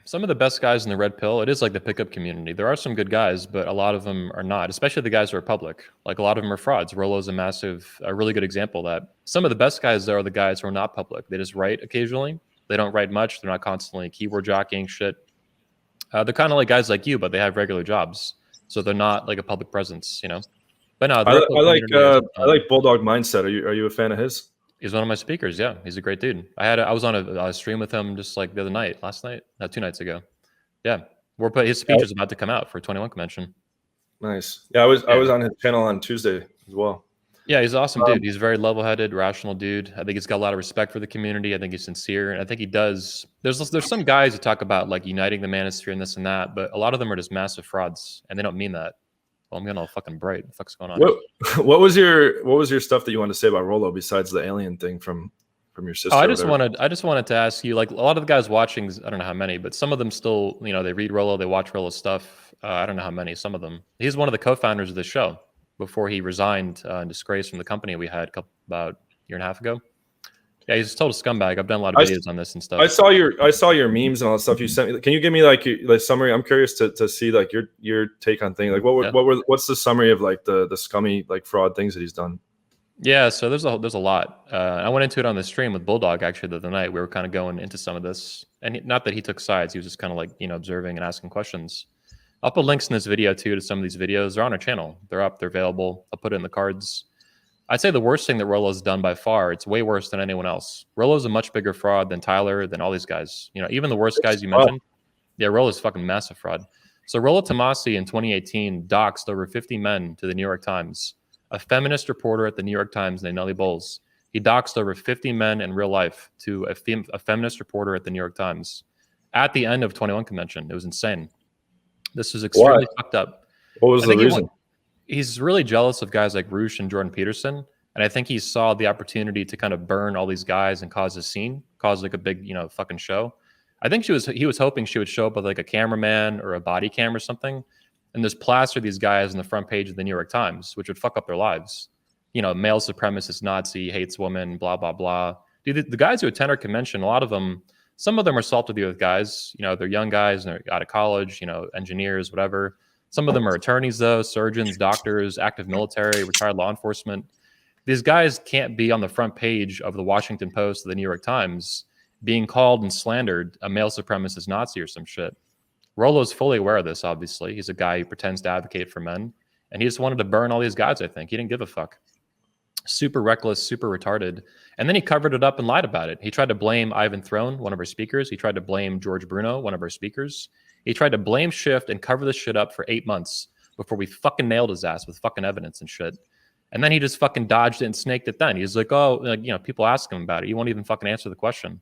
Some of the best guys in the red pill, it is like the pickup community. There are some good guys, but a lot of them are not, especially the guys who are public. Like a lot of them are frauds. Rollo's a really good example of that. Some of the best guys, though, are the guys who are not public. They just write occasionally. They don't write much. They're not constantly keyword jockeying shit. They're kind of like guys like you, but they have regular jobs. So they're not like a public presence, you know? But no, the red pill community I like Bulldog Mindset. Are you a fan of his? He's one of my speakers. Yeah, he's a great dude. I was on a stream with him just like the other night, last night, no, 2 nights ago. Yeah, his speech is about to come out for 21 convention. Nice. Yeah, I was on his channel on Tuesday as well. Yeah, he's an awesome dude. He's a very level-headed, rational dude. I think he's got a lot of respect for the community. I think he's sincere, and I think he does. There's some guys who talk about like uniting the manosphere and this and that, but a lot of them are just massive frauds, and they don't mean that. Well, I'm getting all fucking bright. What the fuck's going on? What was your stuff that you wanted to say about Rollo besides the alien thing from your sister? I just wanted to ask you, like a lot of the guys watching, I don't know how many, but some of them still, you know, they read Rollo, they watch Rollo stuff. I don't know how many. Some of them. He's one of the co-founders of the show before he resigned in disgrace from the company we had about a year and a half ago. Yeah, he's a total scumbag. I've done a lot of videos on this and stuff. I saw your memes and all the stuff you sent me. Can you give me like the summary? I'm curious to see like your take on things. Like what's the summary of like the scummy like fraud things that he's done? Yeah, so there's a lot. I went into it on the stream with Bulldog actually the other night. We were kind of going into some of this, and not that he took sides. He was just kind of like, you know, observing and asking questions. I'll put links in this video too to some of these videos. They're on our channel. They're up. They're available. I'll put it in the cards. I'd say the worst thing that Rollo's done by far, it's way worse than anyone else. Rollo's a much bigger fraud than Tyler, than all these guys. You know, even the worst guys you mentioned. Yeah, Rollo's fucking massive fraud. So Rollo Tomassi in 2018 doxed over 50 men to the New York Times. A feminist reporter at the New York Times named Nellie Bowles. He doxed over 50 men in real life to a feminist reporter at the New York Times at the end of 21 convention. It was insane. This was extremely fucked up. What was the reason? He's really jealous of guys like Roosh and Jordan Peterson. And I think he saw the opportunity to kind of burn all these guys and cause a scene, cause like a big, you know, fucking show. I think he was hoping she would show up with like a cameraman or a body cam or something and just plaster these guys on the front page of the New York Times, which would fuck up their lives. You know, male supremacist Nazi, hates women, blah, blah, blah. Dude, the guys who attend our convention, a lot of them, some of them are salt of the earth guys. You know, they're young guys and they're out of college, you know, engineers, whatever. Some of them are attorneys, though, surgeons, doctors, active military, retired law enforcement. These guys can't be on the front page of the Washington Post or the New York Times being called and slandered a male supremacist Nazi or some shit. Rollo's fully aware of this, obviously. He's a guy who pretends to advocate for men. And he just wanted to burn all these guys, I think. He didn't give a fuck. Super reckless, super retarded. And then he covered it up and lied about it. He tried to blame Ivan Throne, one of our speakers. He tried to blame George Bruno, one of our speakers. He tried to blame Shift and cover this shit up for 8 months before we fucking nailed his ass with fucking evidence and shit. And then he just fucking dodged it and snaked it then. He's like, oh, like, you know, people ask him about it. You won't even fucking answer the question.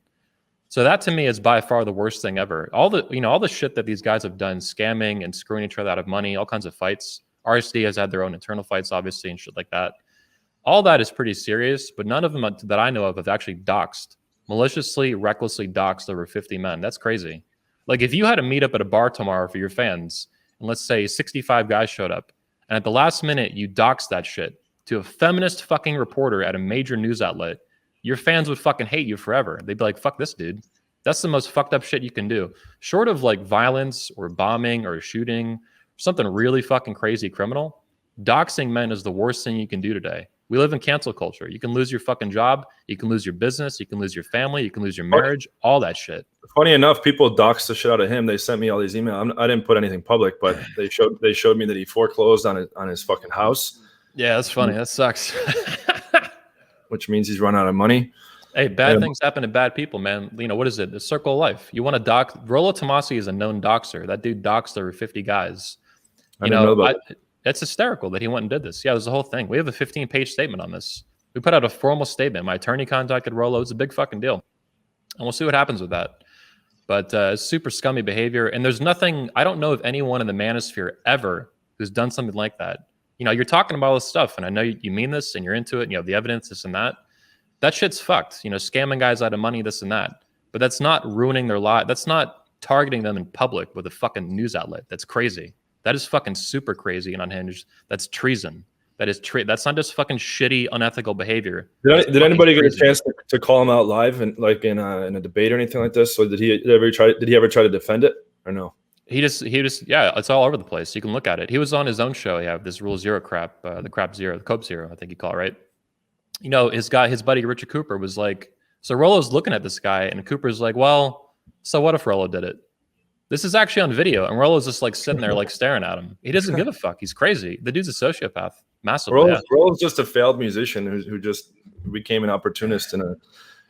So that to me is by far the worst thing ever. All the shit that these guys have done, scamming and screwing each other out of money, all kinds of fights. RSD has had their own internal fights, obviously, and shit like that. All that is pretty serious, but none of them that I know of have actually doxed, maliciously, recklessly doxed over 50 men. That's crazy. Like if you had a meetup at a bar tomorrow for your fans, and let's say 65 guys showed up, and at the last minute you doxed that shit to a feminist fucking reporter at a major news outlet, your fans would fucking hate you forever. They'd be like, fuck this dude. That's the most fucked up shit you can do. Short of like violence or bombing or shooting, something really fucking crazy criminal, doxing men is the worst thing you can do today. We live in cancel culture. You can lose your fucking job. You can lose your business. You can lose your family. You can lose your marriage, all that shit. Funny enough, people doxed the shit out of him. They sent me all these emails. I didn't put anything public, but they showed me that he foreclosed on his fucking house. Yeah, that's funny. That sucks. Which means he's run out of money. Hey, bad things happen to bad people, man. You know, what is it? The circle of life. You want to dox? Rollo Tomassi is a known doxer. That dude doxed over 50 guys. I didn't know about that. It's hysterical that he went and did this. Yeah, there's a whole thing. We have a 15-page statement on this. We put out a formal statement. My attorney contacted Rollo. It's a big fucking deal. And we'll see what happens with that. But it's super scummy behavior. And there's nothing, I don't know of anyone in the manosphere ever who's done something like that. You know, you're talking about all this stuff, and I know you mean this, and you're into it, and you have the evidence, this and that. That shit's fucked. You know, scamming guys out of money, this and that. But that's not ruining their life. That's not targeting them in public with a fucking news outlet. That's crazy. That is fucking super crazy and unhinged. That's treason. That's not just fucking shitty, unethical behavior. Did anybody get a chance to call him out live and like in a debate or anything like this? So did he ever try to defend it or no? He just yeah, it's all over the place. You can look at it. He was on his own show. Yeah, this Rule Zero crap, the crap zero, the Cope Zero, I think you call it, right? You know, his buddy Richard Cooper was like, so Rollo's looking at this guy, and Cooper's like, well, so what if Rollo did it? This is actually on video, and Rollo's just like sitting there, like staring at him. He doesn't give a fuck. He's crazy. The dude's a sociopath, massively. Rollo's just a failed musician who just became an opportunist and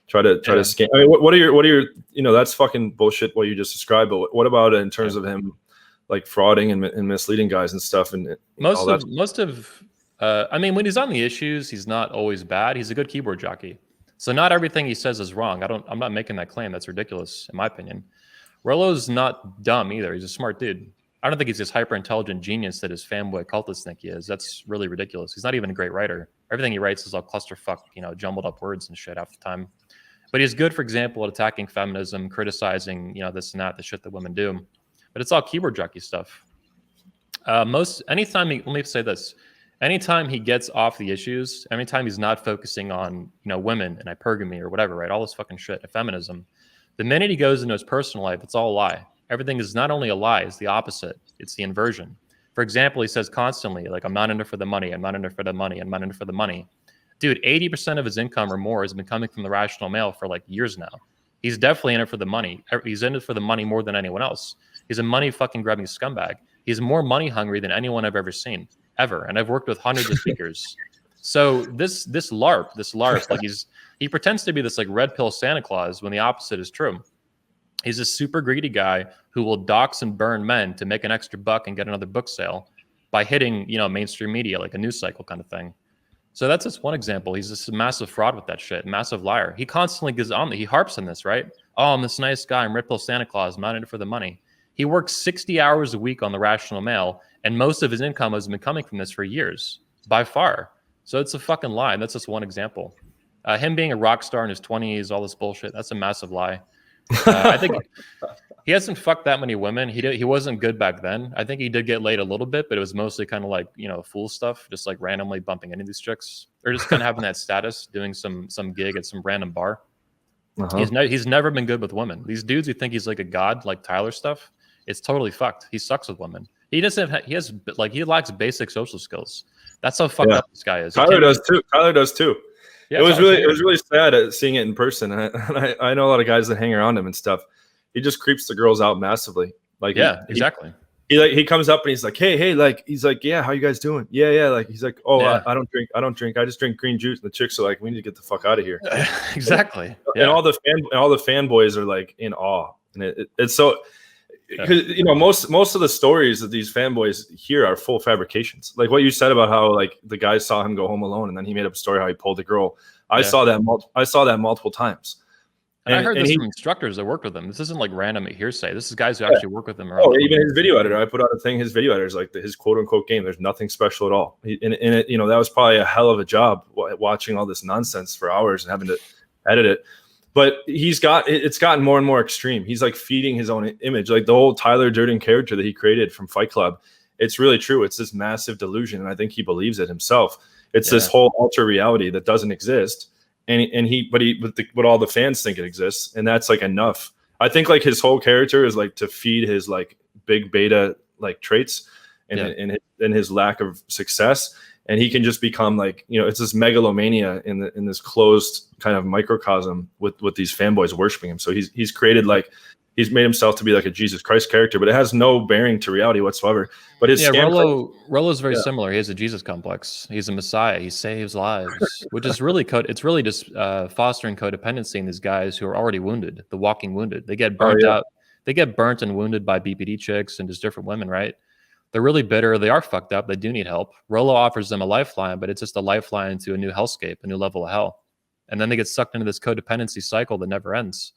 try to scam. I mean, what are your that's fucking bullshit what you just described. But what about in terms of him like frauding and misleading guys and stuff? And I mean, when he's on the issues, he's not always bad. He's a good keyboard jockey. So not everything he says is wrong. I'm not making that claim. That's ridiculous, in my opinion. Rollo's not dumb either. He's a smart dude. I don't think he's this hyper intelligent genius that his fanboy cultists think he is. That's really ridiculous. He's not even a great writer. Everything he writes is all clusterfuck, jumbled up words and shit half the time. But he's good, for example, at attacking feminism, criticizing, this and that, the shit that women do. But it's all keyboard jockey stuff. Let me say this. Anytime he gets off the issues, anytime he's not focusing on, women and hypergamy or whatever, right? All this fucking shit, feminism. The minute he goes into his personal life, it's all a lie. Everything is not only a lie, it's the opposite. It's the inversion. For example, he says constantly, like, I'm not in it for the money. I'm not in it for the money. I'm not in it for the money. Dude, 80% of his income or more has been coming from the rational male for like years now. He's definitely in it for the money. He's in it for the money more than anyone else. He's a money fucking grabbing scumbag. He's more money hungry than anyone I've ever seen, ever. And I've worked with hundreds of speakers. So this LARP, like he pretends to be this like red pill Santa Claus when the opposite is true. He's a super greedy guy who will dox and burn men to make an extra buck and get another book sale by hitting, mainstream media, like a news cycle kind of thing. So that's just one example. He's just a massive fraud with that shit, massive liar. He constantly goes on, he harps on this, right? Oh, I'm this nice guy, I'm red pill Santa Claus, I'm not in it for the money. He works 60 hours a week on the rational male, and most of his income has been coming from this for years, by far. So it's a fucking lie. That's just one example. Him being a rock star in his 20s, all this bullshit, that's a massive lie. I think he hasn't fucked that many women. He wasn't good back then. I think he did get laid a little bit, but it was mostly kind of like, fool stuff, just like randomly bumping into these chicks or just kind of having that status, doing some gig at some random bar. Uh-huh. He's never been good with women. These dudes who think he's like a god, like Tyler stuff, it's totally fucked. He sucks with women. He lacks basic social skills. That's how fucked up this guy is. Tyler does too. Yeah, it was really sad seeing it in person. I know a lot of guys that hang around him and stuff. He just creeps the girls out massively. Like exactly. He comes up and he's like, hey, like he's like, yeah, how you guys doing? Yeah. Like he's like, oh, yeah. I don't drink. I just drink green juice. And the chicks are like, we need to get the fuck out of here. Exactly. And all the fanboys are like in awe. And it's so. Because most of the stories that these fanboys hear are full fabrications. Like what you said about how like the guy saw him go home alone and then he made up a story how he pulled a girl. I saw that multiple times. And I heard this from instructors that worked with him. This isn't like random hearsay. This is guys who actually work with him. Even his video editor. I put out a thing. His video editor is like his quote unquote game. There's nothing special at all. In it, that was probably a hell of a job watching all this nonsense for hours and having to edit it. But it's gotten more and more extreme. He's like feeding his own image, like the whole Tyler Durden character that he created from Fight Club. It's really true. It's this massive delusion, and I think he believes it himself. It's this whole ultra reality that doesn't exist, but all the fans think it exists, and that's like enough. I think like his whole character is like to feed his like big beta like traits and his lack of success. And he can just become like, it's this megalomania in this closed kind of microcosm with these fanboys worshiping him. So he's created he's made himself to be like a Jesus Christ character, but it has no bearing to reality whatsoever. But Rollo's very similar. He has a Jesus complex. He's a Messiah. He saves lives, which is really it's really just fostering codependency in these guys who are already wounded, the walking wounded. They get burnt out. They get burnt and wounded by BPD chicks and just different women, right? They're really bitter. They are fucked up. They do need help. Rollo offers them a lifeline, but it's just a lifeline to a new hellscape, a new level of hell. And then they get sucked into this codependency cycle that never ends.